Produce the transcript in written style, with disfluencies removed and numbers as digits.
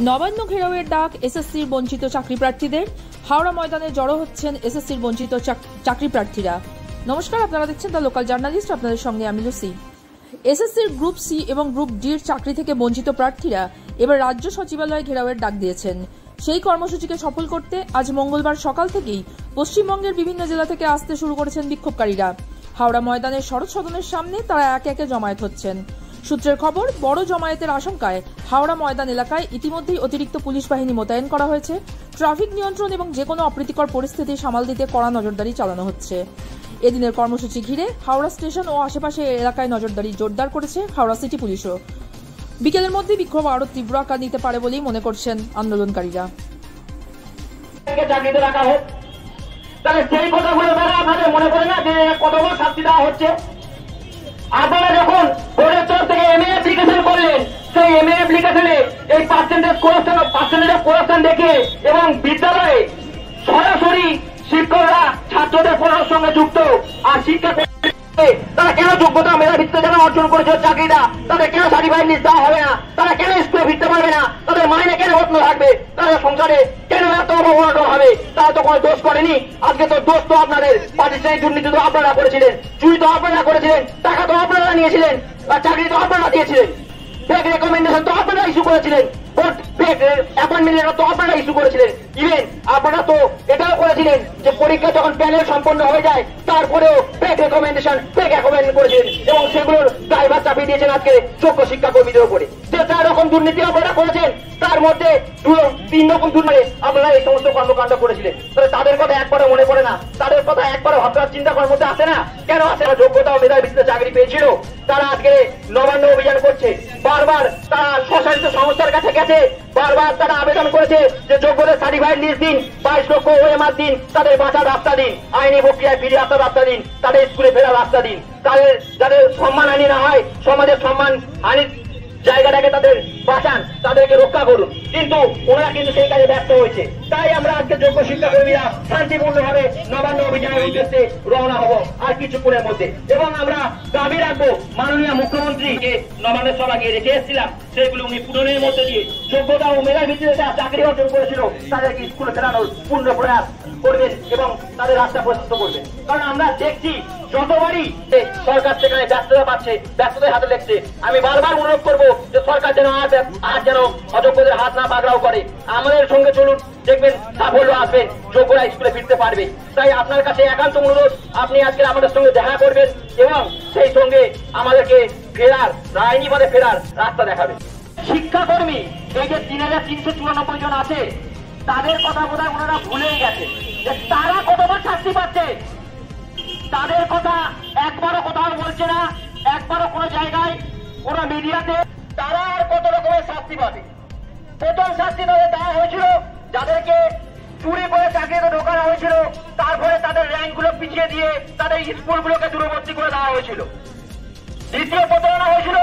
নবান্ন ঘেরাওয়ের ডাক এসএসসির বঞ্চিত চাকরি প্রার্থীদের। হাওড়া ময়দানে জড়ো হচ্ছেন এসএসসির বঞ্চিত চাকরি প্রার্থীরা। নমস্কার, আপনারা দেখছেন দ্য লোকাল জার্নালিস্ট, আপনাদের সঙ্গে আমি লুসি। এসএসসির গ্রুপ সি এবং গ্রুপ ডির চাকরি থেকে বঞ্চিত প্রার্থীরা এবার রাজ্য সচিবালয়ে ঘেরাওয়ের ডাক দিয়েছেন। সেই কর্মসূচিকে সফল করতে আজ মঙ্গলবার সকাল থেকেই পশ্চিমবঙ্গের বিভিন্ন জেলা থেকে আসতে শুরু করেছেন বিক্ষোভকারীরা। হাওড়া ময়দানের শরৎ সদনের সামনে তারা একে একে জমায়েত হচ্ছেন। সূত্রের খবর, বড় জমায়েতের আশঙ্কায় হাওড়া ময়দান এলাকায় ইতিমধ্যেই অতিরিক্ত পুলিশ বাহিনী মোতায়েন করা হয়েছে। ট্রাফিক নিয়ন্ত্রণ এবং যেকোনো অপ্রীতিকর পরিস্থিতি সামাল দিতে কড়া নজরদারি চালানো হচ্ছে। এদিনের কর্মসূচি ঘিরে হাওড়া স্টেশন ও আশেপাশে এলাকায় নজরদারি জোরদার করেছে হাওড়া সিটি পুলিশও। বিকেলের মধ্যে বিক্ষোভ আরো তীব্র আকার নিতে পারে বলেই মনে করছেন আন্দোলনকারীরা। মনে করে না যে কত বড় শাস্তি দেওয়া হচ্ছে। আপনারা যখন বোর্ডের তরফ থেকে এমএ অ্যাপ্লিকেশন করলেন, সেই এমএ অ্যাপ্লিকেশনে এই পার্সেন্টেজ কোরেকশন দেখে এবং বিদ্যালয়ে সরাসরি শিক্ষকরা ছাত্রদের পড়ার সঙ্গে যুক্ত আর শিক্ষা তারা কেন যোগ্যতা মেধার ভিত্তিতে যারা অর্জন করেছে চাকরিটা, তাদের কেন সার্টিফাইড লিস্ট দেওয়া হবে না, তারা কেন স্কুলে ফিরতে পারবে না, তাদের মাইনে কেন অন্য থাকবে, তাদের সংসারে কেন এত অবনটন হবে? তারা তো কোনো দোষ করেনি। আজকে তো দোষ তো আপনাদের। প্রাতিষ্ঠানিক দুর্নীতি তো আপনারা করেছিলেন, চুরি তো আপনারা করেছিলেন, টাকা তো আপনারা নিয়েছিলেন, আর চাকরি তো আপনারা দিয়েছিলেন, ফেক রেকমেন্ডেশন তো আপনারা ইস্যু করেছিলেন, ফেক অ্যাপয়েন্টমেন্ট লেটার তো আপনারা ইস্যু করেছিলেন। ইভেন আপনারা তো এটাও করেছিলেন যে পরীক্ষা যখন প্যানেল সম্পন্ন হয়ে যায় তারপরেও ফেক রেকমেন্ডেশন ফেক অ্যাপয়েন্টমেন্ট করেছিলেন এবং সেগুলোর ড্রাইভার চাপিয়ে দিয়েছেন আজকে যোগ্য শিক্ষাকর্মীদের উপরে। যে 4 রকম দুর্নীতি আপনারা করেছেন, তার মধ্যে 3 রকম দুর্নীতি আপনারা এই সমস্ত কর্মকাণ্ড করেছিলেন। তাহলে তাদের কথা একবারও মনে পড়ে না, তাদের কথা একবারও ভাবনার চিন্তা করার মধ্যে আসে না। কেন আসে না? যোগ্যতা ও মেধার ভিত্তিতে চাকরি পেয়েছিল, তারা আজকে নবান্ন অভিযান করছে। বারবার তারা স্বশাসিত সংস্থার কাছে গেছে, বারবার তারা আবেদন করেছে যে যোগ্যদের সার্টিফাইড লিস্ট দিন, 22 লক্ষ ওএমআর দিন, তাদের বাঁচার রাস্তা দিন, আইনি প্রক্রিয়ায় ফিরে আসার রাস্তা দিন, তাদের স্কুলে ফেরার রাস্তা দিন, তাদের যাদের সম্মান হানি না হয়, সমাজের সম্মান হানির জায়গাটাকে তাদের বাঁচান, তাদেরকে রক্ষা করুন। কিন্তু ওনারা কিন্তু সেই কাজে ব্যর্থ হয়েছে। তাই আমরা আজকে যোগ্য শিক্ষাকর্মীরা শান্তিপূর্ণভাবে নবান্ন অভিযানের উদ্দেশ্যে রওনা হব আর কিছুক্ষণের মধ্যে। এবং আমরা দাবি রাখবো মাননীয় মুখ্যমন্ত্রীকে নবান্নের সভা গিয়ে রেখে এসেছিলাম, সেগুলো উনি পূরণের মধ্যে দিয়ে যোগ্যতা ও মেধার ভিত্তিতে চাকরি অর্জন করেছিল তাদেরকে স্কুলে ফেরানোর পূর্ণ প্রয়াস করবেন এবং তাদের রাস্তা প্রশস্ত করবেন। কারণ আমরা দেখছি যতবারই সরকার সেখানে ব্যস্ততা পাচ্ছে, ব্যস্ততার হাতে লেগছে। আমি বারবার অনুরোধ করবো যে সরকার যেন আর যেন অযোগ্যদের হাত না পাকড়াও করে। আমাদের সঙ্গে চলুন, দেখবেন সাফল্য আসবেন, যোগ্যরা স্কুলে ফিরতে পারবে। তাই আপনার কাছে একান্ত অনুরোধ, আপনি আজকে আমাদের সঙ্গে দেখা করবেন এবং সেই সঙ্গে আমাদেরকে ফেরার আইনি পথে ফেরার রাস্তা দেখাবেন। শিক্ষাকর্মী এই যে 3394 জন আছে, তাদের কথা বোধহয় ওনারা ভুলেই গেছে যে তারা কতবার শাস্তি পাচ্ছে। তাদের কথা একবারও কোথাও বলছে না, একবারও কোনো জায়গায় কোনো মিডিয়াতে। তারা আর কত রকমের শাস্তি পাবে? প্রথম শাস্তি তাদের দেওয়া হয়েছিল যাদেরকে চুরি করে চাকরিতে ঢোকানো হয়েছিল, তারপরে তাদের র্যাঙ্কগুলো পিছিয়ে দিয়ে তাদের স্কুলগুলোকে দূরবর্তী করে দেওয়া হয়েছিল। দ্বিতীয় প্রতারণা হয়েছিল